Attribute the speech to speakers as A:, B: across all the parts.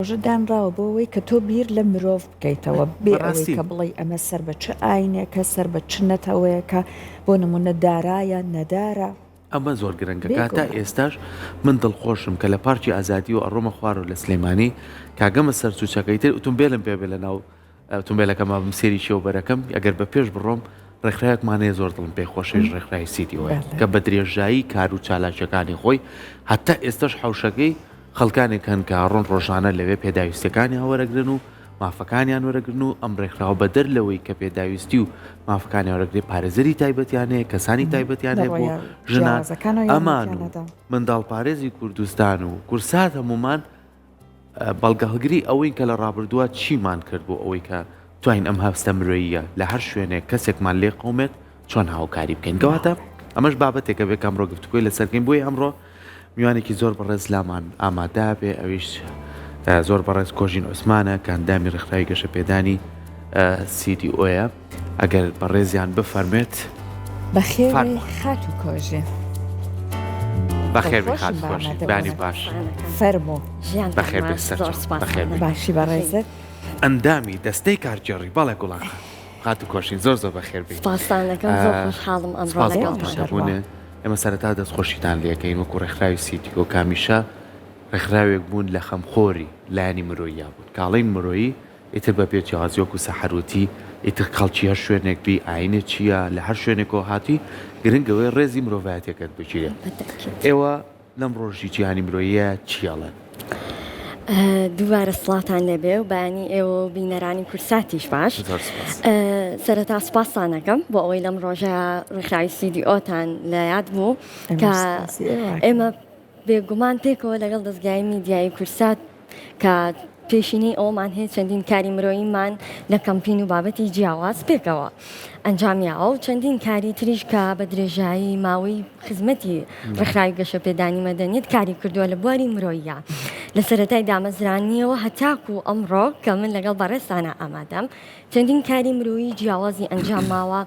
A: ڕۆژەدانراوە بۆەوەی کە تۆ بیر لە مرۆڤ بکەیتەوە بێ ئەوەی کە بڵێ ئەمە سەر بە چ ئاینێکە سەر بە چ نەتەوەیەکە بۆ نمونە دارایە نەدارە.
B: ئەمە زۆر گرنگەکە تا ئێستاش من دڵخۆشم کە لە پارکی ئازادی و ئەڕۆمە خوارەوە لە سلەیمانی کاگەمە سەر سوچەکەیتر ئۆتۆمبیلم پێ بێ لە ناو ئۆتۆمبیلەکەمە بم سێری شێوبەرەکەم ئەگەر بە پێش بڕۆم ڕێکخراوێکمانەیە زۆر دڵم پێی خۆشەویش ڕێکخراوی سیتیەوە کە بە درێژایی کار و چالاکیەکانی خۆی هەتا ئێستاش حوشەکەی خەڵکانێک هەن کە ڕۆن ڕۆژانە لەوێ پێداویستەکانی هەوەرەگرن و مافەکانیان وەرەگرن و ئەم ڕێکخراوە بەدەر لەوەی کە پێداویستی و مافەکانی وەرەگرێ پارێزەری تایبەتیانەیە کەسانی تایبەتیانەیە بۆ ژنان ئەمان و منداڵپارێزی کوردستان و کورسات هەمومان بەڵگەهڵگری ئەوەی کە لە ڕابردووە چیمان کرد بۆ ئەوەی کە توانین ئەم هەستە مرۆییە لە هەر شوێنێک کەسێکمان لێ قومێت چۆن هاوکاری بکەین کەواتە ئەمەش بابەتێکە بێک ئەمڕۆ گفتوگوی لەسەرکەین بۆی ئەمڕۆ میوانێکی زۆر بەڕێز لامان ئامادا بێ ئەویش زۆر بەڕێز کۆژین عوسمانە کە ئەندامی ڕێکخراوی گەشە پێدانی CDOە ئەگەر بەڕێزیان بفەرمێت
A: بەخێر خات و کۆژێ
B: بەخێر خات کۆژی بانی باش
A: فەرمۆ
B: بەخێر بەخێر
A: باشی بەڕێزت
B: ئەندامی دەستەی کارجێڕی بەڵێ گوڵان خات و کۆشین زۆر زۆر بەخێر بێت
C: سپاسانەکەم زۆر خۆشحاڵم ئەمڕۆ لەگەڵتان
B: ئێمە سەرەتا دەستخۆشیتان لەکەین وەکو ڕێکخراوی سیتیۆ کامیشە ڕێکخراوێک بوون لە خەمخۆری لایانی مرۆییا بوون کاڵین مرۆیی ئیتر بە پێ جیازیۆک و سەحەروتی ئیتر خەڵکی هەر شوێنێک بی ئاینە چییە لە هەر شوێنێکەوە هاتی گرنگەوەی ڕێزی مرۆڤایەتەکەت بگیرێت ئێوە لەم ڕۆژی جیهانی مرۆیە چیاڵێن؟
C: دووبارە سڵاتان لەبێ و بەیانی ئێوە بینەرانی کورساتیش باش سەرەتا سپاسانەکەم بۆ ئەوەی لەم ڕۆژە ڕێکخراوی CDOتان لە یاد بوو کە ئێمە بێگومان پێکەوە لەگەڵ دەستگای میدیایی کورسات کە پێشینی ئەومان هەیە چەندین کاری مرۆییمان لە کەمپین و بابەتی جیاواز پێکەوە ئەنجامیاوە و چەندین کاری تریش کە بە درێژایی ماوەی خزمەتی ڕێکخراوی گەشە پێدانی مەدەنیەت کاری کردووە لە بواری مرۆییە لە سەرەتای دامەزرانیەوە هەتاکو ئەمڕۆ کە من لەگەڵ بەڕێستانە ئامادەم چەندین کاری مرۆیی جیاوازی ئەنجام ماوە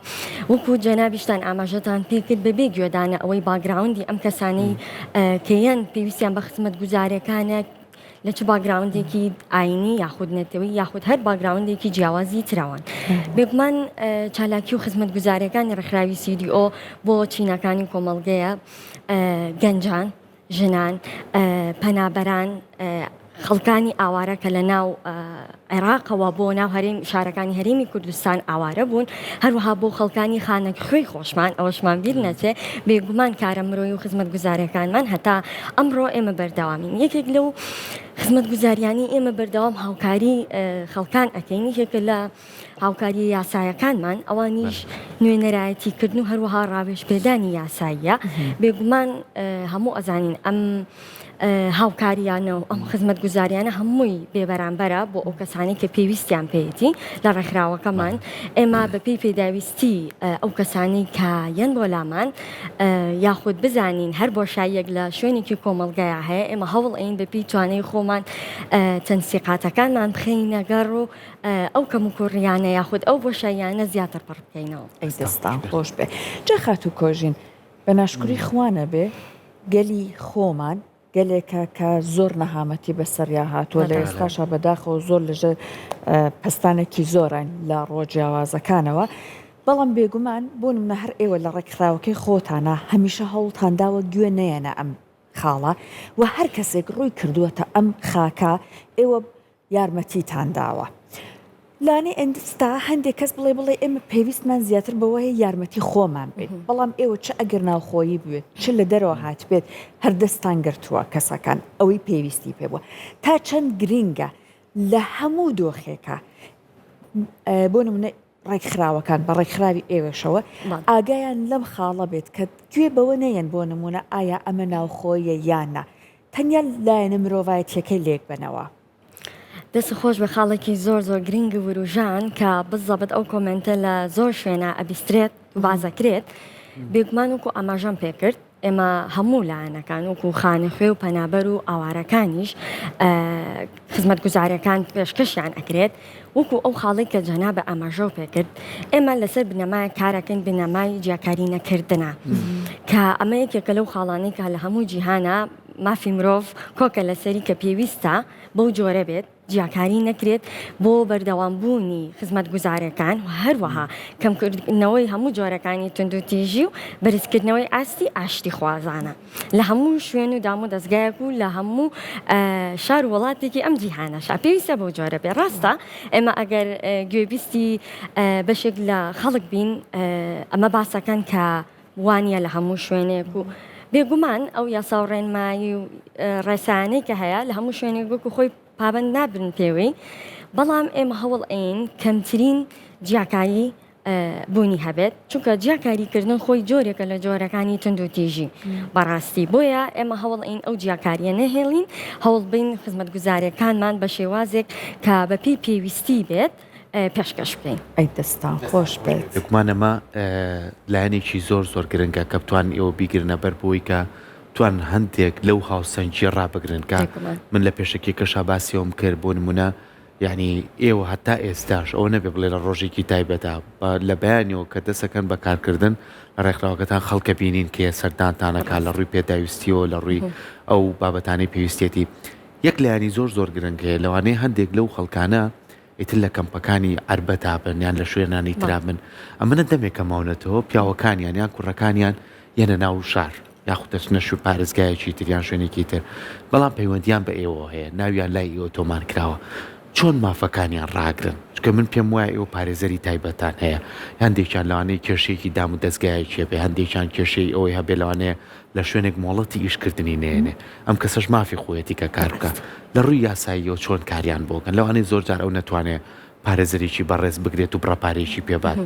C: وەکو جەنابیشتان ئاماژەتان پێکرد بەبێ گوێدانە ئەوەی باگراوندی ئەم کەسانەی کەیەن پێویستیان بە خزمەت گوزارەکانە لە چ باگراوندێکی ئاینی یاخود نەتەوەی یاخود هەر باگراوندێکی جیاوازی تراوان بێگومان چالاکی و خزمەت گوزارەکانی ڕێکخراوی CDO بۆ چینەکانی کۆمەڵگەیە گەنجان ژنان پەنابەران خەڵکانی ئاوارە کە لە ناو عێراقەوە بۆ ناو شارەکانی هەرێمی کوردستان ئاوارە بوون هەروەها بۆ خەڵکانی خانە خوێی خۆشمان ئەوەشمان بیر نەچێ بێگومان کارە مرۆی و خزمەت گوزارەکانمان هەتا ئەمڕۆ ئێمە بەردەوامین یەکێک لەو خزمەت گوزاریانی ئێمە بەردەوام هاوکاری خەڵکان ئەەکەین یەکێکە لە هاوکاری یاسایەکانمان ئەوانیش نوێنەرایەتیکردن و هەروەها ڕاوێژ پێدانی یاساییە بێگومان هەموو ئەزانین ئەم هاوکاریانە و ئەم خزمەت گوزاریانە هەمووی بێبەرامبەرە بۆ ئەو کەسانی کە پێویستیان پێیەتی لە ڕێکخراوەکەمان ئێمە بەپێی پێداویستی ئەو کەسانی کە یەن بۆ لامان یاخود بزانین هەر بۆشاییەک لە شوێنێکی کۆمەڵگەیە هەیە ئێمە هەوڵ ئەین بەپی توانەی خۆمان تەنسیقاتەکانمان بخەینەگەڕ و ئەو کەم و کوڕیانە یاخود ئەو بۆشاییانە زیاتر پڕ بکەینەوە
A: ئەی دەستان خۆش بێ جا خات و کۆژین بە ناشکری خوانە بێ گەلی خۆمان گەلێکە کە زۆر نەهامەتی بەسەریا هاتووە لە ئێستاشا بەداخەوە زۆر لەژێر پستانێکی زۆرن لە ڕۆژیاوازەکانەوە بەڵام بێگومان بۆ نمونە هەر ئێوە لە ڕێکخراوەکەی خۆتانە هەمیشە هەوڵتانداوە گوێ نەیەنە ئەم خاڵە و هەر کەسێک ڕووی کردووەتە ئەم خاکە ئێوە یارمەتیتانداوە لانێ ئەنستا هەندێک کەس بڵێ ئێمە پێویستمان زیاتر بەوەیە یارمەتی خۆمان بێت بەڵام ئێوە چ ئەگەر ناوخۆیی بوێت چ لە دەرەوە هات بێت هەردەستان گرتووە کەسەکان ئەوەی پێویستی پێ بووە تا چەند گرینگە لە هەموو دۆخێکە بۆ نمونە ڕێکخراوەکان بە ڕێکخراوی ئێوەشەوە ئاگایان لەم خاڵە بێت کە گوێ بەوە نەیەن بۆ نمونە ئایا ئەمە ناوخۆیە یانە تەنیا لایەنە مرۆڤایەتیەکەی لێک بنەوە
C: دەست خۆش بە خاڵێکی زۆر زۆر گرنگ وروژان کە بزەبت ئەو کۆمنتە لە زۆر شوێنە ئەبیسترێت و بازەکرێت بێگومان وکو ئاماژەم پێکرد ئێمە هەموو لایەنەکان وکو خانەخوێ و پەنابەر و ئاوارەکانیش خزمەت گوزاریەکان پێشکەشیان ئەکرێت وەکو ئەو خاڵی کە جەناب بە ئاماژە پێکرد ئێمە لەسەر بنەمای کارەکەن بنەمای جیاکاری نەکردنە کە ئەمە یەکێکە لەو خاڵانی کە لە هەموو جیهانە مافی مرۆڤ کۆکە لەسەری کە پێویستە بەو جۆرە بێت جیاکاری نەکرێت بۆ بەردەوامبوونی خزمەت گوزارەکان و هەروەها کەمکردنەوەی هەموو جۆرەکانی تونند و تیژی و بەرزکردنەوەی ئاستی ئاشتی خوازانە لە هەموو شوێن و دام و دەستگایەک و لە هەموو شار وڵاتێکی ئەم جیهانەشا پێویستە بۆ جۆرە بێ ڕاستە ئێمە ئەگەر گوێبیستی بەشێک لە خەڵک بین ئەمە باسەکەن کە وانە لە هەموو شوێنێک و بێگومان ئەو یاسا و ڕێنمایی و ڕێسانەی کە هەیە لە هەموو شوێنێک وەکو خۆی پابند نابن پێوەی بەڵام ئێمە هەوڵ ئەین کەمترین جیاکاری بوونی هەبێت چونکە جیاکاریکردن خۆی جۆرێکە لە جۆرەکانی تند و تیژی بەڕاستی بۆیە ئێمە هەوڵ ئین ئەو جیاکاریە نەهێڵین هەوڵ بین خزمەتگوزارەکانمان بە شێوازێک کە بەپی پێویستی بێت پێشکەش بکەین
A: ئەی دەستان خۆش بێت
B: دەکمانەمە لایەنێکی زۆر زۆر گرنگە کە بتوان ئێوە بیگرنە بەر بۆی کە توان هەندێک لەو هاوسەنجی ڕابگرن کە من لە پێشکی کەشا باسیەوەم کرد بۆ نمونە یعنی ئێوە هەتا ئێستاش ئەو نەبێ بڵێ لە ڕۆژێکی تایبەتە لە بەیانەوە کە دەسەکەن بەکارکردن ڕێکخراوەکەتان خەڵکە بینین کێ سەردانتانەکە لە ڕووی پێداویستیەوە لە ڕووی ئەو بابەتانی پێویستێتی یەک لایانی زۆر زۆر گرنگەیە لەوانەیە هەندێک لەو خەڵکانە ئیتر لە کەمپەکانی عربەتا بن یان لە شوێنانی ترا بن ئەمەنە دەمێکە ماونەتەوە پیاوەکانیان یان کوڕەکانیان یەنە ناو شار یاخود دەچنە شو پارێزگایەکی تریان شوێنێکی تر بەڵام پەیوەندیان بە ئێوە هەیە ناویان لای ئێوە تۆمان کراوە چۆن مافەکانیان ڕاگرن چکە من پێم وایە ئێوە پارێزەری تایبەتان هەیە هەندێکیان لەوانەیە کێشەیەکی دام و دەستگایەکیە بێ هەندێکیان کێشەی ئەوەی هەبێ لەوانەیە لە شوێنێک مۆڵەتی ئیشکردنی نێنێ ئەم کەسەش مافی خۆیەتی کە کار بکات لە ڕووی یاساییەوە چۆن کاریان بۆکەن لەوانەیە زۆر جار ئەو نەتوانێت پارێزەرێکی بەڕێز بگرێت و بڕەپارێکی پێبات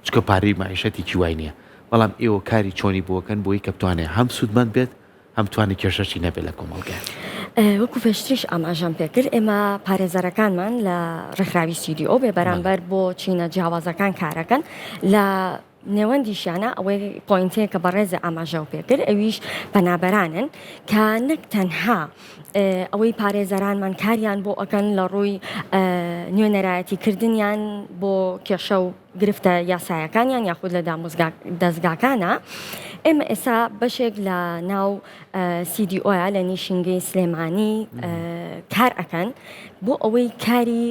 B: چکە پارەی مایشەتی وای نییە بەڵام ئێوە کاری چۆنی بۆکەن بۆی کە بتوانێت هەم سوودمەند بێت هەم توانی کێشەشی نەبێت لە کۆمەڵگە
C: وەکو پێشتریش ئاماژەم پێکرد ئێمە پارێزەرەکانمان لە ڕێکخراوی CDO بێ بەرامبەر بۆ چینە جیاوازەکان کارەکەن لە نێوەندیشیانە ئەوەی پۆینتەیە کە بەڕێزە ئاماژەو پێکرد ئەویش بەنابەرانن کە نەک تەنها ئەوەی پارێزەرانمان کاریان بۆ ئەکەن لە ڕووی نوێنەرایەتی کردنیان بۆ کێشە و گرفتە یاسایەکانیان یاخود لە دەستگاکانە ئێمە ئێستا بەشێک لە ناو CDO لە نیشینگەی سلێمانی کار ئەکەن بۆ ئەوەی کاری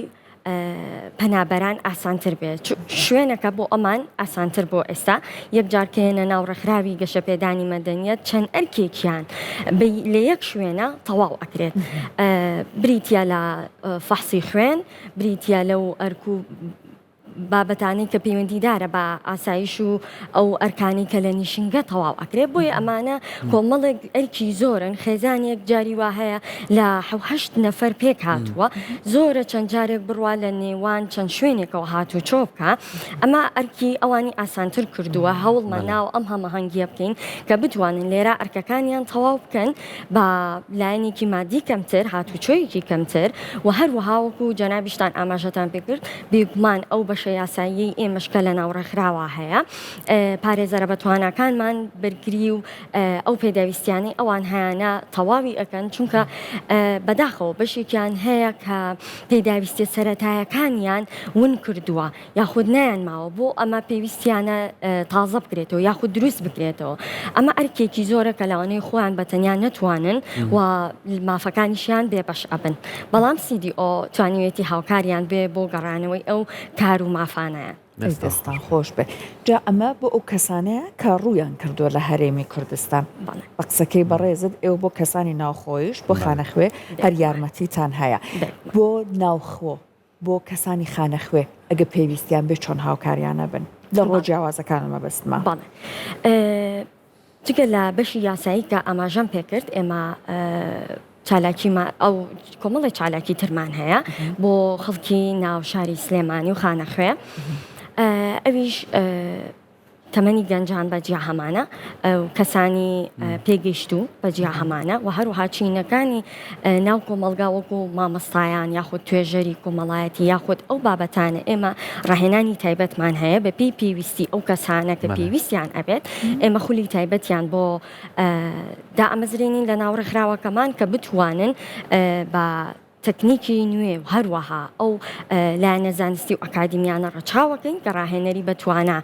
C: پەنابەران ئاسانتر بێت شوێنەکە بۆ ئەمان ئاسانتر بۆ ئێستا یەکجارکەێنە ناو ڕێکخراوی گەشەپێدانی مەدەنیەت چەند ئەرکێکیان لە یەک شوێنە تەواو ئەکرێت بریتە لە فەحسی خوێن بریتە لەو ئەرکو بابەتانی کە پەیوەندیدارە بە ئاسایش و ئەو ئەرکانی کە لە نیشینگە تەواو ئەکرێت بۆیە ئەمانە کۆمەڵێک ئەرکی زۆرن خێزانێک جاری وا هەیە لە 7 نەفەر پێک هاتووە زۆرە چەند جارێک بڕوا لە نێوان چەند شوێنێکەوە هاتوو چۆبکە ئەمە ئەرکی ئەوانی ئاسانتر کردووە هەوڵمە ناو ئەم هەمەهەنگیە بکەین کە بتوانن لێرە ئەرکەکانیان تەواو بکەن بە لایەنێکی مادی کەمتر هاتوچۆیەکی کەمتر و هەروەهاوەکو جەنابیشتان ئاماژەتان پێکرد بێگومان ئەو بەشە یاسایی ئێمەشکە لە ناو ڕێکخراوە هەیە پارێزەرە بەتوانەکانمان بەرگری و ئەو پێداویستیانی ئەوان هەیەە تەواوی ئەەکەن چونکە بەداخەوە بەشێکیان هەیە کە پێداویستی سەرەتایەکانیان ون کردووە یاخود نیان ماوە بۆ ئەمە پێویستیانە تازە بکرێتەوە یاخود دروست بکرێتەوە ئەمە ئەرکێکی زۆرە کە لەوانەیە خۆیان بەتەنیان نەتوانن و مافەکانیشیان بێبەش ئەبن بەڵام CDO توانیوێتی هاوکاریان بێ بۆ گەڕانەوەی ئەو کار و مافانەیە
A: دەستان خۆش بێ جا ئەمە بۆ ئەو کەسانەیە کە ڕوویان کردووە لە هەرێمی کوردستان بە قسەکەی بەڕێزت ئێوە بۆ کەسانی ناوخۆیش بۆ خانەخوێ هەر یارمەتیتان هەیە بۆ ناوخۆ بۆ کەسانی خانەخوێ ئەگە پێویستیان بێ چۆن هاوکاریانە بن لە ڕۆ جیاوازەکانمە بەستمە
C: چگە لە بەشی یاسایی کە ئاماژەم پێکرد ئێمە چالاکی ئەو کۆمەڵی چالاکی ترمان هەیە بۆ خەڵکی ناو شاری سلێمانی و خانەخوێ ئەویش تەمەنی گەنجان بە جیا هەمانە کەسانی پێگەیشت و بە جیا هەمانە و هەروها چینەکانی ناو کۆمەلگا وەکو مامەستایان یاخود توێژەری کۆمەڵایەتی یاخود ئەو بابەتانە ئێمە ڕاهێنانی تایبەتمان هەیە بە پێی پێویستی ئەو کەسانە کە پێویستیان ئەبێت ئێمە خولی تایبەتیان بۆ دائەمەزرێنین لە ناو ڕێکخراوەکەمان کە بتوانن بە تەکنیکی نوێ و هەروەها ئەو لایەنە زانستی و ئەکادمیانە ڕەچاوەکەین کە ڕاهێنەری بەتوانە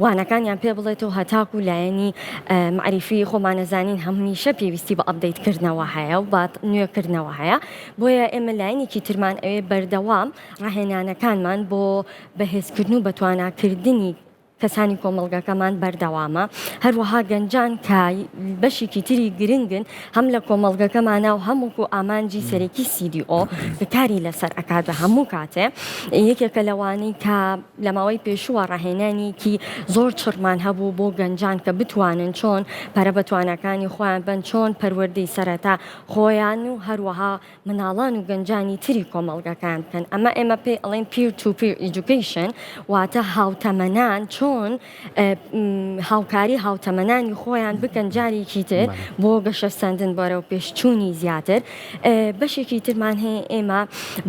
C: وانەکانیان پێ بڵێتەوە هەتاکو و لایەنی معریفی خۆمانەزانین هەمیشە پێویستی بە ئەپدەیتکردنەوە هەیە و با نوێکردنەوە هەیە بۆیە ئێمە لایەنێکی ترمان ئەوێ بەردەوام ڕاهێنانەکانمان بۆ بەهێزکردن و بەتواناکردنی کەسانی کۆمەڵگەکەمان بەردەوامە هەروەها گەنجان کە بەشێکی تری گرنگن هەم لە کۆمەڵگەکەمانە و هەمووکو ئامانجی سەرەکی CDO کاری لەسەر ئەکات بە هەموو کاتێ یەکێکە لەوانەی کە لە ماوەی پێشووە ڕاهێنانێکی زۆر چڕمان هەبوو بۆ گەنجان کە بتوانن چۆن پەرە بەتوانەکانی خۆیان بن چۆن پەروەردەی سەرەتا خۆیان و هەروەها مناڵان و گەنجانی تری کۆمەڵگەکان بکەن ئەمە ئێمە پێی ئەڵێن peer to peer education واتە هاوتەمەنان چۆن هاوکاری هاوتەمەنانی خۆیان بکەن جارێکی تر بۆ گەشە سەندن بەرەو پێشچوونی زیاتر بەشێکی ترمان هەیە ئێمە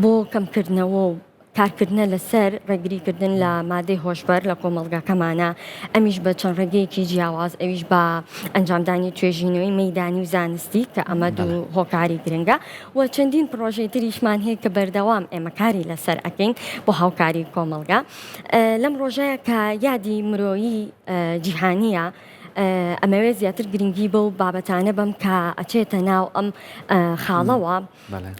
C: بۆ کەمکردنەوە و کارکردنە لەسەر ڕێگریکردن لە مادەی هۆشبەر لە کۆمەڵگەکەمانە ئەمیش بە چەند ڕێگەیەکی جیاواز ئەویش بە ئەنجامدانی توێژینەوەی مەیدانی و زانستی کە ئەمە دوو هۆکاری گرنگە و چەندین پرۆژەی تریشمان هەیە کە بەردەوام ئێمە کاری لەسەر ئەکەین بۆ هاوکاری کۆمەڵگا لەم ڕۆژەیە کە یادی مرۆیی جیهانیە ئەمەوێت زیاتر گرنگی بە و بابەتانە بم کە ئەچێتە ناو ئەم خاڵەوە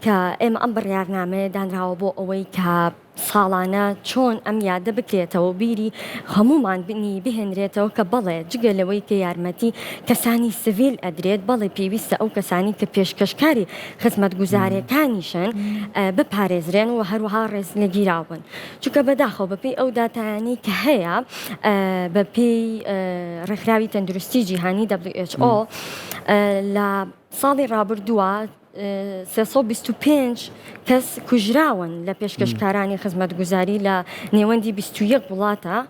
C: کە ئێمە ئەم بڕیارنامەیە دانراوە بۆ ئەوەی کە ساڵانە چۆن ئەم یادە بکرێتەوە بیری هەمومان بنی بهێنرێتەوە کە بەڵێ جگە لەوەی کە یارمەتی کەسانی سڤیل ئەدرێت بەڵێ پێویستە ئەو کەسانی کە پێشکەشکاری خزمەت گوزارەکانیشن بپارێزرێن و هەروەها ڕێز لەگیراون چونکە بەداخەوە بەپێی ئەو داتایانی کە هەیە بەپێی ڕێکخراوی تەندروستی جیهانی WHO لە ساڵی ڕابردووە 325 کەس کوژراون لە پێشکەشکارانی خزمەتگوزاری لە نێوەندی 21 وڵاتە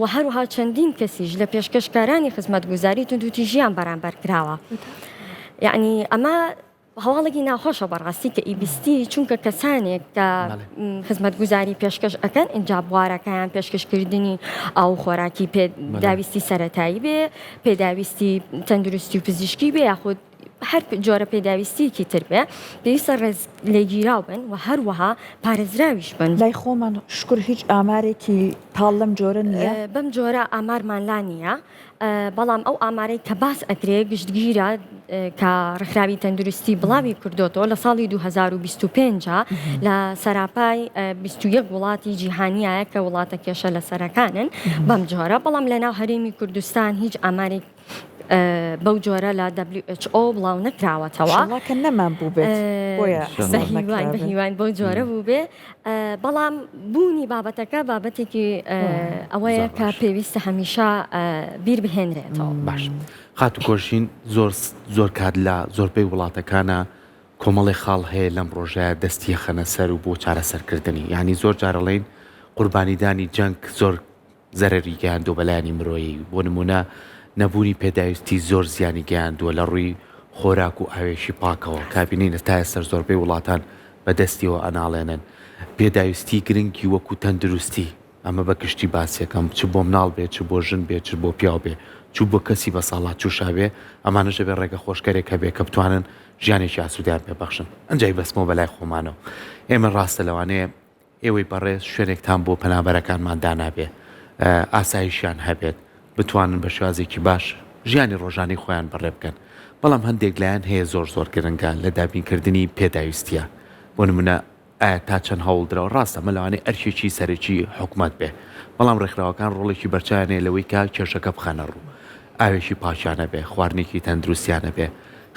C: و هەروها چەندین کەسیش لە پێشکەشکارانی خزمەتگوزاری توندوتیژیان بەرامبەر کراوە یعنی ئەمە هەواڵێکی ناخۆشە بەڕاستی کە ئیبیستی چونکە کەسانێک کە خزمەتگوزاری پێشکەش ئەەکەن ئینجابوارەکەیان پێشکەشکردنی ئاو خۆراکی پێداویستی سەرەتایی بێ پێداویستی تەندروستی و پزیشکی بێ یاخود هەر جۆرە پێداویستیەکی تر بێ پێویستە ڕێز لێگیراو بن و هەروەها پارێزراویش بن
A: لای خۆمان شکر هیچ ئامارێکی پاڵ لەم جۆرە نییە
C: بەم جۆرە ئامارمانلا نییە بەڵام ئەو ئامارەی کە باس ئەکرێ گشتگیرە کە ڕێکخراوی تەندروستی بڵاوی کردوتەوە لە ساڵی 2025 لە سەراپای 21 وڵاتی جیهانیایە کە وڵاتە کێشە لە سەرەکانن بەم جۆرە بەڵام لەناو هەرێمی کوردستان هیچ ئامارێک بەو جۆرە لە WHO بڵاو نەکراوەتەوە
A: کە نەمان بوو بێت
C: بەهیوان بەو جۆرە بوو بێ بەڵام بوونی بابەتەکە بابەتێکی ئەوەیە کە پێویستە هەمیشە بیر بهێنرێتەوە
B: باش خات و کۆژین زۆر کات لە زۆربەی وڵاتەکانە کۆمەڵی خاڵ هەیە لەم ڕۆژەیە دەستی خەنە سەر و بۆ چارەسەرکردنی یعنی زۆر جارەڵێن قوربانیدانی جەنگ زۆر زەرەری گەیاندۆ بەلایانی مرۆیی بۆ نمونە نەبوونی پێداویستی زۆر زیانی گەیاندووە لە ڕووی خۆراک و ئاوێشی پاکەوە کابینینە تا ئێستا زۆربەی وڵاتان بەدەستیەوە ئەناڵێنن پێداویستی گرنگی وەکو تەندروستی ئەمە بە گشتی باسیەکەم چ بۆ مناڵ بێت چ بۆ ژن بێت چ بۆ پیاو بێ چوو بۆ کەسی بە ساڵات چوشاوێ ئەمانەژە بێ ڕێگە خۆشکەرێک هەبێ کە بتوانن ژیانێکی ئاسوودیان پێبەخشن ئەنجای بەسمەوە بەلای خۆمانەوە ئێمە ڕاستە لەوانەیە ئێوەی بەڕێز شوێنێکتان بۆ پەنابەرەکانمان دانابێ ئاسایشیان هەبێت بتوانن بە شوازێکی باش ژیانی ڕۆژانی خۆیان بەڕێ بکەن بەڵام هەندێک لایەن هەیە زۆر گرنگە لە دابینکردنی پێداویستیە بۆ نمونە ئایا تا چەند هەوڵدراوە ڕاستە مەلەوانەی ئەرشێکی سەرەکی حکومەت بێ بەڵام ڕێکخراوەکان ڕۆڵێکی بەرچیانەیە لەوەی کا کێشەکە بخەنە ڕوو ئاوێشی پاچیانە بێ خواردنێکی تەندروستیانە بێ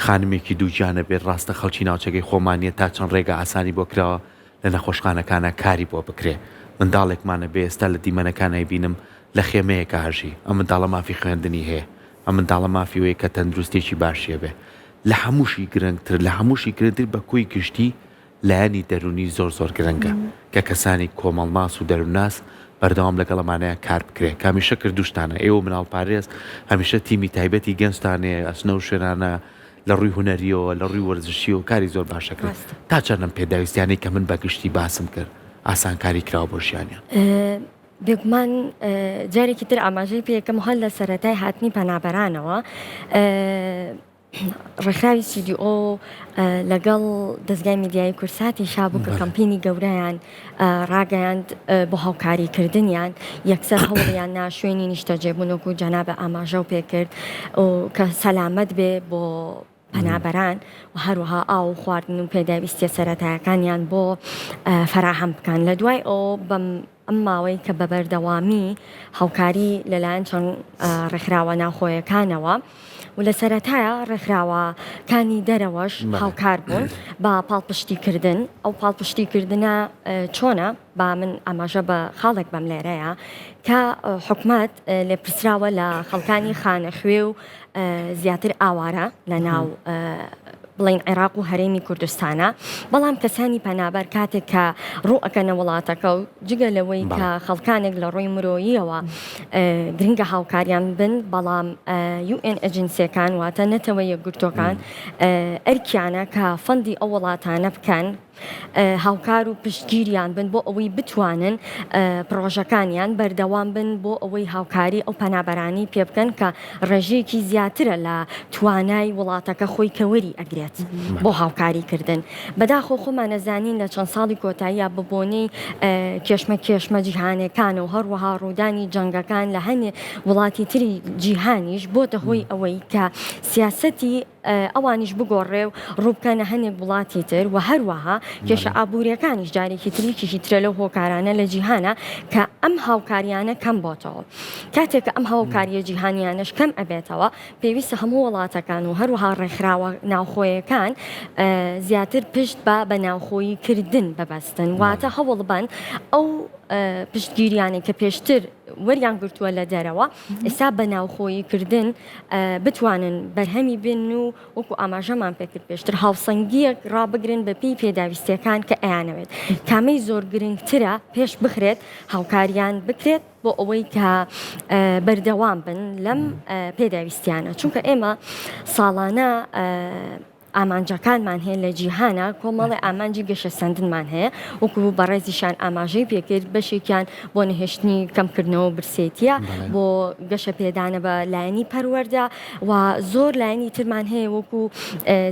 B: خانمێکی دووجانە بێت ڕاستە خەڵکی ناوچەکەی خۆمانیە تا چەند ڕێگە ئاسانی بۆ کراوە لە نەخۆشخانەکانە کاری بۆ بکرێ منداڵێکمانە بێ ئێستا لە دیمەنەکانای بینم لە خێمەیەکە هەژی ئەم منداڵە مافی خوێندنی هەیە ئەم منداڵە مافیوەیە کە تەندروستێکی باشیە بێ لە هەمووشی گرنگتر لە هەمووشی گرنگتر بە کۆی گشتی لایەنی دەرونی زۆر گرنگە کە کەسانی کۆمەڵناس و دەروناس بەردەوام لەگەڵەمانەیە کار بکرێت کامیشە کردوشتانە ئێوە مناڵ پارێز هەمیشە تیمی تایبەتی گەنجستانەیە ئەچنە و شوێنانە لە ڕووی هوەریەوە لە ڕووی وەرزشی و کاری زۆر باشەکرێت تا چەندەم پێداویستیانی کە من بەگشتی باسم کرد ئاسانکاری کراوە بۆ ژیانیان
C: بێگومان جارێکی تر ئاماژەی پێەکەم هەڵ لە سەرەتای هاتنی پەنابەرانەوە ڕێکخراوی CDO لەگەڵ دەستگای میدیای کورساتی شابوو کە کەمپینی گەورەیان ڕاگەیاند بۆ هاوکاریکردنیان یەکسەر هەوڵیان نا شوێنی نیشتەجێبوونەوە و جەنابە ئاماژە و پێکرد کە سەلامەت بێ بۆ پەنابەران و هەروەها ئاو خواردن و پێداویستیە سەرەتایەکانیان بۆ فەراهەم بکەن لە دوای ئەو بەم ئەم ماوەی کە بە بەردەوامی هاوکاری لەلایەن چەند ڕێکخراوە ناوخۆیەکانەوە و لە سەرەتایە ڕێکخراوەکانی دەرەوەش هاوکار بوون بە پاڵپشتیکردن ئەو پاڵپشتیکردنە چۆنە با من ئاماژە بە خاڵێک بەم لێرەیە کە حکومەت لێ پرسراوە لە خەڵکانی خانەخوێ و زیاتر ئاوارە لە ناو بڵین عێراق و هەرێمی کوردستانە بەڵام کەسانی پەنابەر کاتێک کە ڕوئەکەنە وڵاتەکە و جگە لەوەی کە خەڵکانێک لە ڕۆی مرۆییەوە گرنگە هاوکاریان بن بەڵام UN ئەجنسیەکان واتە نەتەوە یەکگرتوەکان ئەرکیانە کە فەندی ئەو وڵاتانە بکەن هاوکار و پشتگیریان بن بۆ ئەوەی بتوانن پرۆژەکانیان بەردەوام بن بۆ ئەوەی هاوکاری ئەو پەنابەرانی پێ بکەن کە ڕێژەیەکی زیاترە لە توانای وڵاتەکە خۆی کەوەری ئەگرێت بۆ هاوکاریکردن بەداخۆ خۆمان نەزانین لە چەند ساڵی کۆتاییە ببوونەی کێشمە جیهانەکانە و هەروەها ڕوودانی جەنگەکان لە هەنێ وڵاتی تری جیهانیش بۆتە هۆی ئەوەی کە سیاسەتی ئەوانیش بگۆڕێ و ڕووبکەنە هەنێک وڵاتی تر و هەروەها کێشە ئابوووریەکانیش جارێکی تریکیشی ترە لەو هۆکارانە لە جیهانە کە ئەم هاوکاریانە کەم بۆتەوە کاتێک کە ئەم هاوکاریە جیهانیانش کەم ئەبێتەوە پێویستە هەموو وڵاتەکان و هەروەها ڕێکخراوە ناوخۆیەکان زیاتر پشت بە ناوخۆیی کردن ببەستن واتە هەوڵ بن ئەو پشتگیریانی کە پێشتر وەریان گرتووە لە دەرەوە ئێستا بە ناوخۆیی کردن بتوانن بەرهەمی بن و وەکو ئاماژەمان پێکرد پێشتر هاوسەنگیەک ڕابگرن بە پێی پێداویستیەکان کە ئەیانەوێت کامەی زۆر گرنگترە پێش بخرێت هاوکاریان بکرێت بۆ ئەوەی کە بەردەوام بن لەم پێداویستیانە چونکە ئێمە ساڵانە ئامانجەکانمان هەیە لە جیهانە کۆمەڵی ئامانجی گەشە سەندنمان هەیە وەکو بەڕێزیشان ئاماژەی پێکرد بەشێکیان بۆ نەهێشتنی کەمکردنەوە برسێتیە بۆ گەشە پێدانە بە لایەنی پەروەردە و زۆر لایەنی ترمان هەیە وەکو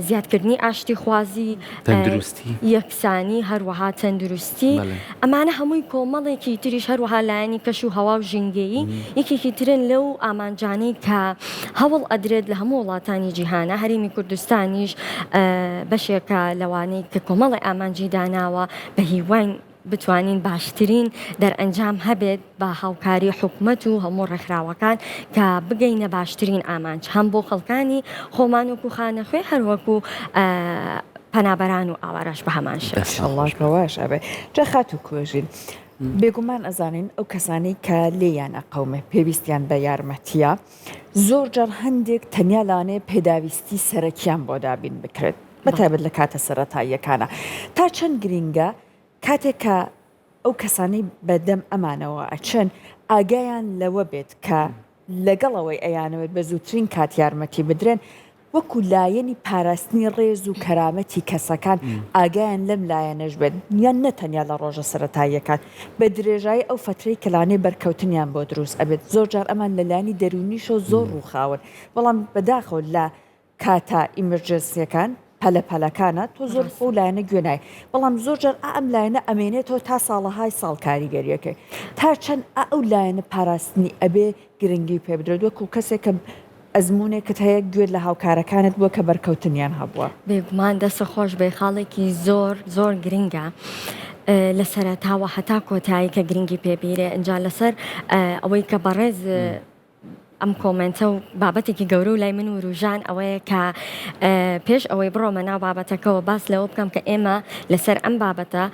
C: زیادکردنی ئاشتی خوازی یەکسانی هەروەها تەندروستی ئەمانە هەمووی کۆمەڵێکی تریش هەروەها لایەنی کەش و هەوا و ژینگەیی یەکێکی ترن لەو ئامانجانەی کە هەوڵ ئەدرێت لە هەموو وڵاتانی جیهانە هەرێمی کوردستانیش بەشێکە لەوانەی کە کۆمەڵی ئامانجی داناوە بە هیوان بتوانین باشترین دەرئەنجام هەبێت بە هاوکاری حکومەت و هەموو ڕێکخراوەکان کە بگەینە باشترین ئامانج هەم بۆ خەڵکانی خۆمان وەکو خانەخوێ هەروەکو پەنابەران و ئاوارەش بە هەمان شێوە
A: ئەڵڵاکەواش ئەبێ جا خات و کوێژین بێگومان ئەزانین ئەو کەسانی کە لێیان ئەقەومێ پێویستیان بە یارمەتیە زۆر جار هەندێک تەنیا لانێ پێداویستی سەرەکیان بۆ دابین بکرێت بەتایبەت لە کاتە سەرەتاییەکانە تا چەند گرینگە کاتێک کە ئەو کەسانەی بەدەم ئەمانەوە ئەچەن ئاگایان لەوە بێت کە لەگەڵەوەی ئەیانەوێت بە زووترین کات یارمەتی بدرێن وەکو لایەنی پاراستنی ڕێز و کەرامەتی کەسەکان ئاگایان لەم لایەنەش بێت یان نەتەنیا لە ڕۆژە سەرەتاییەکان بە درێژایی ئەو فترەی کەلانەی بەرکەوتنیان بۆ دروست ئەبێت زۆر جار ئەمان لەلایەنی دەرونیشە زۆر ڕووخاون بەڵام بەداخەوە لە کاتە ئیمرجنسیەکان پەلەپەلەکانە تۆ زۆر خۆ لایەنە گوێنای بەڵام زۆر جار ئەم لایەنە ئەمێنێتەوە تا ساڵەهای ساڵ کاریگەریەکەی تا چەند ئەو لایەنە پاراستنی ئەبێ گرنگی پێ بدرێت وەکو کەسێک کە ئەزمونێکت هەیە گوێت لە هاوکارەکانت بووە کە بەرکەوتنیان هەبووە
C: بێگومان دەستە خۆش بێ خاڵێکی زۆر گرنگە لە سەرەتاوە هەتا کۆتایی کە گرنگی پێبیرێ ئەنجا لەسەر ئەوەی کە بەڕێز ئەم کۆمنتە و بابەتێکی گەورە و لای من و ڕوژان ئەوەیە کە پێش ئەوەی بڕۆمە ناو بابەتەکەەوە باس لەوە بکەم کە ئێمە لەسەر ئەم بابەتە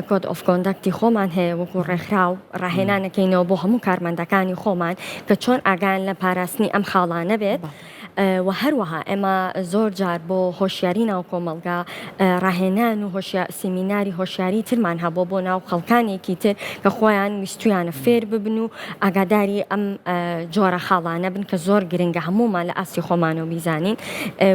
C: کۆد ئۆف کۆندەکتی خۆمان هەیە وەکو ڕێکخراو ڕاهێنانەکەینەوە بۆ هەموو کارمەندەکانی خۆمان کە چۆن ئاگان لە پاراستنی ئەم خاڵانە بێت و هەروەها ئێمە زۆر جار بۆ هۆشیاری ناو کۆمەلگا ڕاهێنان و سیمیناری هۆشیاری ترمان هەبوو بۆ ناو خەڵکانێکی تر کە خۆیان ویستویانە فێر ببن و ئاگاداری ئەم جۆرە خاڵە منداڵانە بن کە زۆر گرنگە هەمومان لە ئاسی خۆمانەوە بیزانین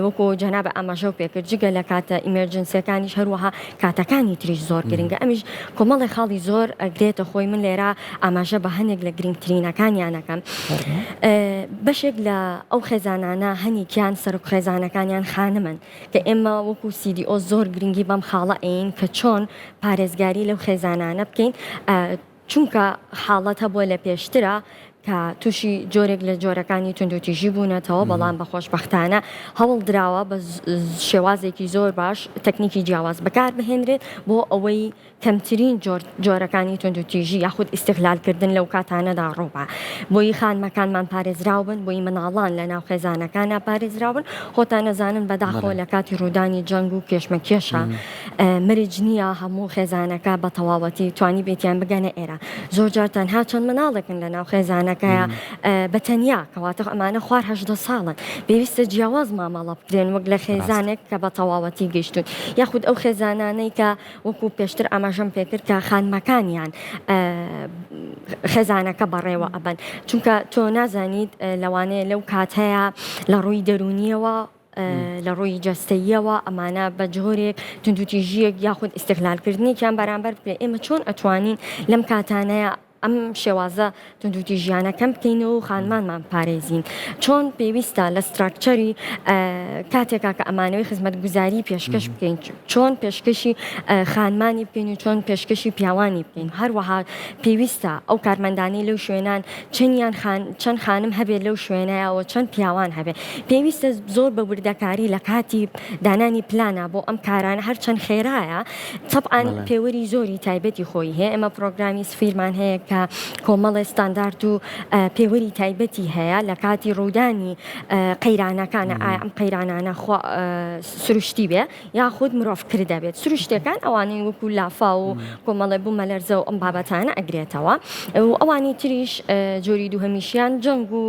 C: وەکو جەناب ئاماژە پێکرد جگە لە کاتە ئیمەرجنسیەکانیش هەروەها کاتەکانی تریش زۆر گرنگە ئەمیش کۆمەڵی خاڵی زۆر ئەگرێتە خۆی من لێرە ئاماژە بە هەنێک لە گرنگترینەکانیانەکەم بەشێک لە ئەو خێزانانە هەنیکیان سەرک خێزانەکانیان خانمن کە ئێمە وەکو CDO زۆر گرنگی بەم خاڵە ئەین کە چۆن پارێزگاری لەو خێزانانە بکەین چونکە حاڵەتە بۆ لە پێشترە کە تووشی جۆرێک لە جۆرەکانی توندوتیژی بوونەتەوە بەڵام بە خۆشبەختانە هەوڵ دراوە بە شێوازێکی زۆر باش تەکنیکی جیاواز بەکار بهێنرێت بۆ ئەوەی کەمترین جۆرەکانی توندوتیژی یاخود ئیستیغلالکردن لەو کاتانەدا ڕووبە بۆی خانمەکانمان پارێزراو بن بۆی مناڵان لە ناو خێزانەکانە پارێزراو بن خۆتان نەزانن بەداخەوە لە کاتی ڕوودانی جەنگ و کێشمەکێشە مرج نییە هەموو خێزانەکە بە تەواوەتی توانی بێتیان بگەنە ئێرە زۆر جار تەنها چەند مناڵێکن لە ناو خێزانەکەیە بەتەنیا کەواتە ئەمانە خوار 18 ساڵن پێویستە جیاواز مامەڵە بکرێن وەک لە خێزانێک کە بە تەواوەتی گەیشتون یاخود ئەو خێزانانەی کە وەکو پێشتر ئاماژەم پێکرد کە خانمەکانیان خێزانەکە بەڕێوە ئەبن چونکە تۆ نازانیت لەوانەیە لەو کاتەیە لە ڕووی دەرونیەوە لە ڕۆی جەستەیەوە ئەمانە بە جۆرێک توندوتیژیەک یاخود ئیستیغلالکردنێکیان بەرامبەر بکرێت ئێمە چۆن ئەتوانین لەم کاتانەیە ئەم شێوازە توندوتیژیانەکەم بکەینەوە و خانمانمان پارێزین چۆن پێویستە لە ستراکچەری کاتێکا کە ئەمانەوەی خزمەت گوزاری پێشکەش بکەین چۆن پێشکەشی خانمانی بکەین و چۆن پێشکەشی پیاوانی بکەین هەروەها پێویستە ئەو کارمەندانی لەو شوێنان چەند خانم هەبێت لەو شوێنایەوە چەند پیاوان هەبێت پێویستە زۆر بە وردەکاری لە کاتی دانانی پلانە بۆ ئەم کارانە هەر چەند خێرایە طبعاً پێوەری زۆری تایبەتی خۆی هەیە ئەمە پرۆگرامی سفیرمان هەیە کە کۆمەڵی ستاندارد و پێوەری تایبەتی هەیە لە کاتی ڕوودانی قەیرانەکانە ئەم قەیرانانە سروشتی بێ یاخود مرۆڤ کردە بێت سروشتەکان ئەوانەی وەکو لافا و کۆمەڵی بوو مەلەرزە و ئەم بابەتانە ئەگرێتەوە و ئەوانی تریش جۆری دووهەمیشیان جەنگ و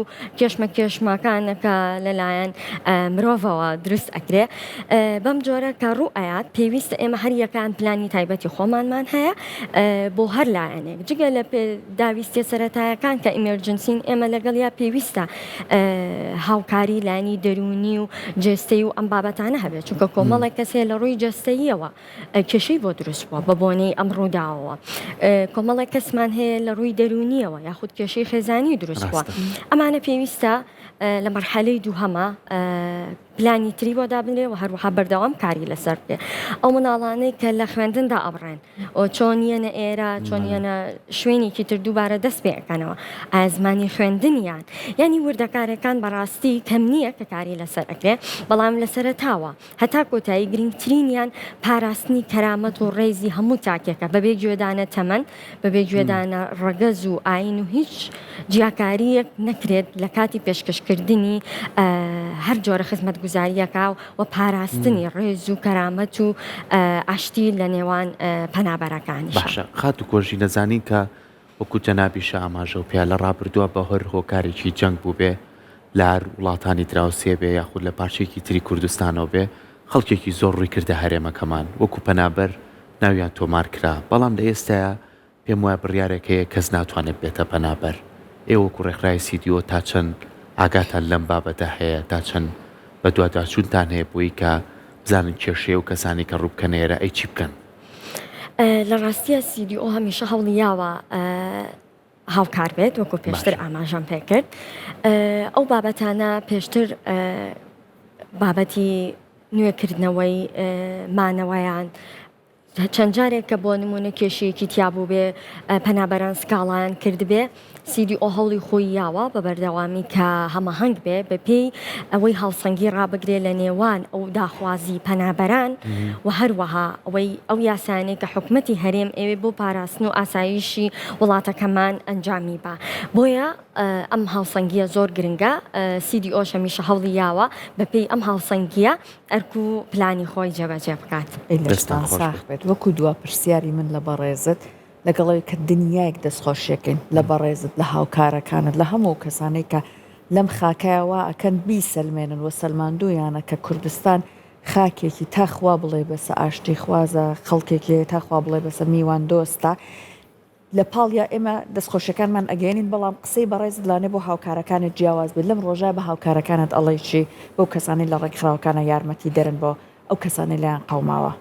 C: کێشمەکانەکە لەلایەن مرۆڤەوە دروست ئەکرێ بەم جۆرە کە ڕوئایات پێویستە ئێمە هەر یەکان پلانی تایبەتی خۆمانمان هەیە بۆ هەر لایەنێک جگە لە داویستە سەرەتایەکان کە ئیمەرجنسین ئێمە لەگەڵ یا پێویستە هاوکاری لانی دەرونی و جێستەی و ئەم بابەتانە هەبێت چونکە کۆمەڵێک کەسێ لە ڕووی جەستەییەوە کێشەی بۆ دروست بووە بە بۆنەی ئەم ڕووداوەوە کۆمەڵێک کەسمان هەیە لە ڕووی دەرونیەوە یاخود کێشەی خێزانی دروست بووە ئەمانە پێویستە لە مەرحەلەی دووهەمە پلانی تری بۆ دابنرێ و هەروەها بەردەوام کاری لەسەر بێ ئەو مناڵانەی کە لە خوێندندا ئەبڕێن چۆن یەنە ئێرە چۆن یەنە شوێنێکی تر دووبارە دەست پێەکەنەوە ئازمانی خوێندنیان ینی وردەکارەکان بەڕاستی کەم نییە کە کاری لەسەر ئەکرێ بەڵام لەسەرتاوە هەتا کۆتایی گرنگترینیان پاراستنی کەرامەت و ڕێزی هەموو تاکێکە بەبێ گوێدانە تەمەن بەبێ گوێدانە ڕەگەز و ئاین و هیچ جیاکاریەک نەکرێت لە کاتی پێشکەشکردنی هەر جۆرە خزمەت گوزاریەکە و پاراستنی ڕێز و کەرامەت و ئاشتی لە نێوان پەنابەرەکانی
B: باشە خات و کۆژی نەزانین کە وەکو جەنابیشە ئاماژە و پیا لە ڕابردووە بە هەر هۆکارێکی جەنگ بوو بێ لە هەر وڵاتانی دراوسێ بێ یاخود لە پارچێکی تری کوردستانەوە بێ خەڵکێکی زۆر ڕووی کردە هەرێمەکەمان وەکو پەنابەر ناویان تۆمار کرا بەڵام لە ئێستاە پێم وایە بڕیارێکەیە کەس ناتوانێت بێتە پەنابەر ئێوە وەکو ڕێکخراوی CDO تا چەند ئاگاتان لەم بابەتە هەیە تا چەند بە دوواداچوونتان هەیە بۆی کە بزانن کێشەیە و کەسانی کە ڕووبکەنێرە ئەی چی بکەن
C: لە ڕاستیە CDO هەمیشە هەوڵیاوە هاوکار بێت وەکو پێشتر ئاماژەم پێکرد ئەو بابەتانە پێشتر بابەتی نوێکردنەوەی مانەوەیان چەند جارێک کە بۆ نمونە کێشەیەکی تیابوو بێ پەنابەران سکاڵیان کرد بێ CDO هەوڵی خۆی یاوە بە بەردەوامی کە هەمەهەنگ بێ بە پێی ئەوەی هەڵسەنگی ڕابگرێ لە نێوان ئەو داخوازی پەنابەران و هەروەها ئەوەی ئەو یاسانەی کە حکومەتی هەرێم ئێوێ بۆ پاراستن و ئاسایشی وڵاتەکەمان ئەنجامی بە بۆیە ئەم هەڵسەنگیە زۆر گرنگە CDO هەمیشە هەوڵی یاوە بە پێی ئەم هەڵسەنگیە ئەرکو پلانی خۆی جێبەجێ بکات
A: لەستان ساخ بێت وەکو دووە پرسیاری من لە بەڕێزت لەگەڵەوەی کە دنیایەک دەستخۆشیەکەین لە بەڕێزت لە هاوکارەکانت لە هەموو کەسانەی کە لەم خاکایەوە ئەکەن بیسەلمێنن و سەلماندوویانە کە کوردستان خاکێکی تاخوا بڵێ بەسە ئاشتی خوازە خەڵکێکی تاخوا بڵێ بەسە میوان دۆستە لە پاڵیا ئێمە دەستخۆشەکانمان ئەگەێنین بەڵام قسەی بەڕێز دڵانێ بۆ هاوکارەکانت جیاواز بێت لەم ڕۆژە بە هاوکارەکانت ئەڵێ چی بۆ کەسانی لە ڕێکخراوەکانە یارمەتی دەرن بۆ ئەو کەسانی لایەن قەوماوە.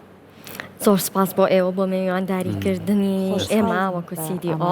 C: زۆر سپاس بۆ ئێوە بۆ میوانداریکردنی ئێمە وەکو CDO.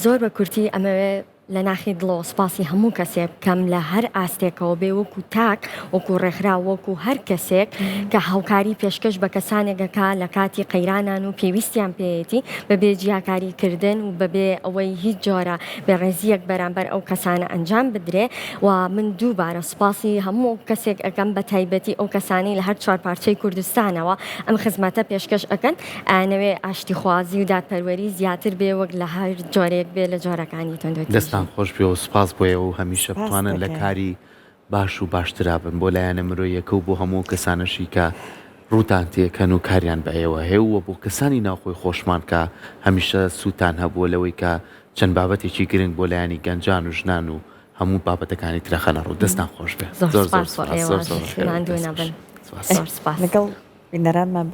C: زۆر بە کورتی ئەمەوێ لە ناخی دڵەوە سپاسی هەموو کەسێک بکەم لە هەر ئاستێکەوە بێ وەکو تاک وەکو ڕێکخرا وەکو هەر کەسێک کە هاوکاری پێشکەش بە کەسانێکەکە لە کاتی قەیرانان و پێویستیان پێیەتی بەبێ جیاکاریکردن و بەبێ ئەوەی هیچ جۆرە بێڕێزیەک بەرامبەر ئەو کەسانە ئەنجام بدرێ و من دووبارە سپاسی هەموو کەسێک ئەەکەم بە تایبەتی ئەو کەسانی لە هەر چوار پارچەی کوردستانەوە ئەم خزمەتە پێشکەش ئەەکەن ئەنەوێ ئاشتی خوازی و دادپەروەری زیاتر بێ وەک لە هەر جۆرێک بێ لە جۆرەکانی تۆندۆتی.
B: خۆش پێ و سپاس بۆیە و هەمیشە بتوانن لە کاری باش و باشترا بن بۆ لایەنە مرۆیەکە و بۆ هەموو کەسانەشی کە ڕووتان تێکەن و کاریان بە ئێوە هەیە بۆ کەسانی ناوخۆی خۆشمان کە هەمیشە سووتان هەبووە لەوەی کە چەند بابەتێکی گرنگ بۆ لایانی گەنجان و ژنان و هەموو بابەتەکانی ترەخەنە ڕوو دەستان خۆش بێ.
A: لەگەڵ بینەرانمان